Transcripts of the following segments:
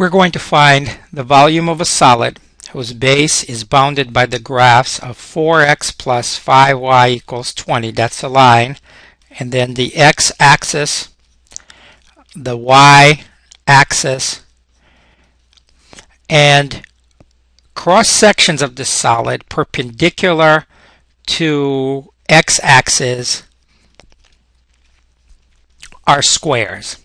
We're going to find the volume of a solid whose base is bounded by the graphs of 4x plus 5y equals 20. That's a line. And then the x-axis, the y-axis, and cross sections of the solid perpendicular to x-axis are squares.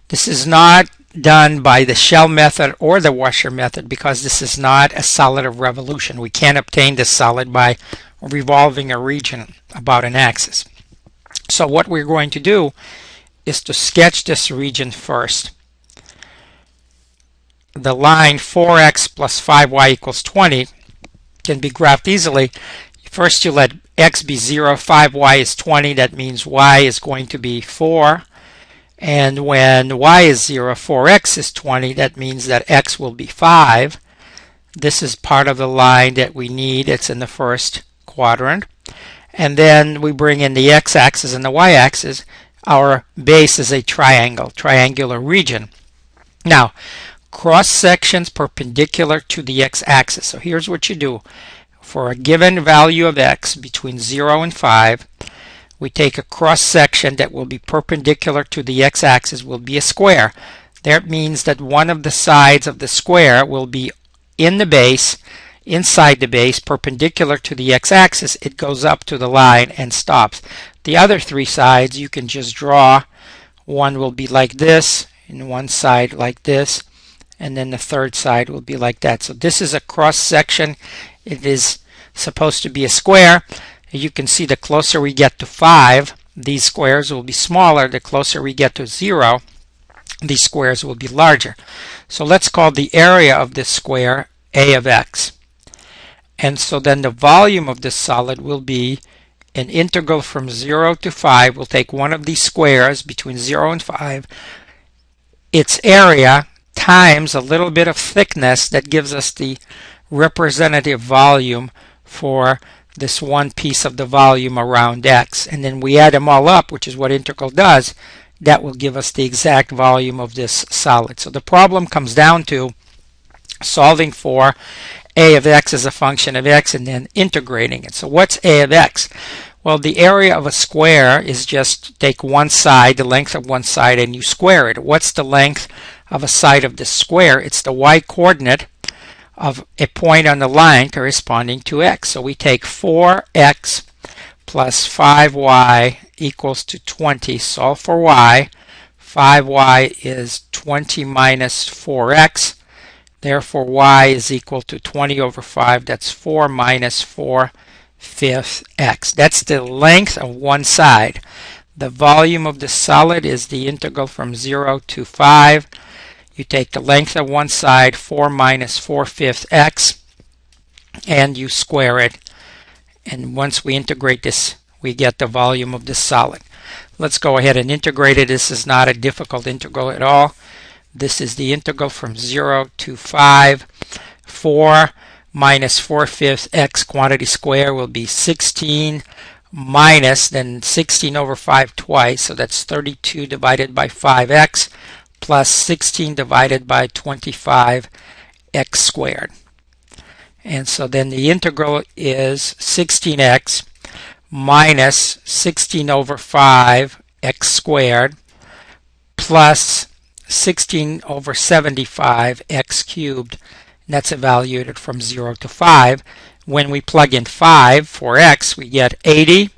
This is not done by the shell method or the washer method because this is not a solid of revolution. We can't obtain this solid by revolving a region about an axis. So what we're going to do is to sketch this region first. The line 4x plus 5y equals 20 can be graphed easily. First you let x be 0, 5y is 20, that means y is going to be 4. And when y is 0, 4x is 20, that means that x will be 5. This is part of the line that we need. It's in the first quadrant. And then we bring in the x-axis and the y-axis. Our base is a triangular region. Now, cross sections perpendicular to the x-axis. So here's what you do. For a given value of x between 0 and 5, we take a cross section that will be perpendicular to the x-axis, will be a square. That means that one of the sides of the square will be in the base, inside the base, perpendicular to the x-axis. It goes up to the line and stops. The other three sides you can just draw. One will be like this, and one side like this, and then the third side will be like that. So this is a cross section. It is supposed to be a square. You can see the closer we get to 5, these squares will be smaller. The closer we get to 0, these squares will be larger. So let's call the area of this square a of x. And so then the volume of this solid will be an integral from 0 to 5. We'll take one of these squares between 0 and 5. Its area times a little bit of thickness that gives us the representative volume for this one piece of the volume around x, and then we add them all up, which is what integral does. That will give us the exact volume of this solid. So the problem comes down to solving for a of x as a function of x and then integrating it. So what's a of x? Well, the area of a square is just take one side, the length of one side, and you square it. What's the length of a side of this square? It's the y-coordinate of a point on the line corresponding to x. So we take 4x plus 5y equals to 20. Solve for y. 5y is 20 minus 4x. Therefore, y is equal to 20 over 5. That's 4 minus 4/5 x. That's the length of one side. The volume of the solid is the integral from 0 to 5. You take the length of one side, 4 minus 4/5 x, and you square it. And once we integrate this, we get the volume of the solid. Let's go ahead and integrate it. This is not a difficult integral at all. This is the integral from 0 to 5. 4 minus 4/5 x quantity square will be 16 minus, then 16 over 5 twice, so that's 32 divided by 5x. Plus 16 divided by 25 x squared. And so then the integral is 16x minus 16 over 5 x squared plus 16 over 75 x cubed. And that's evaluated from 0 to 5. When we plug in 5 for x, we get 80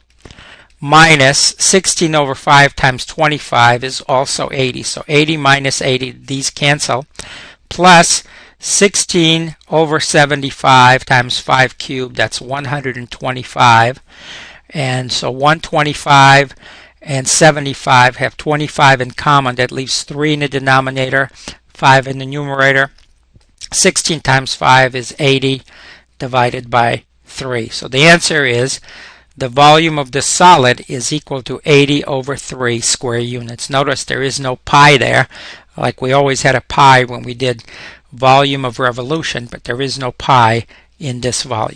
minus 16 over 5 times 25 is also 80. So 80 minus 80, these cancel, plus 16 over 75 times 5 cubed, that's 125. And so 125 and 75 have 25 in common. That leaves 3 in the denominator, 5 in the numerator. 16 times 5 is 80 divided by 3. So the answer is the volume of the solid is equal to 80 over 3 square units. Notice there is no pi there, like we always had a pi when we did volume of revolution, but there is no pi in this volume.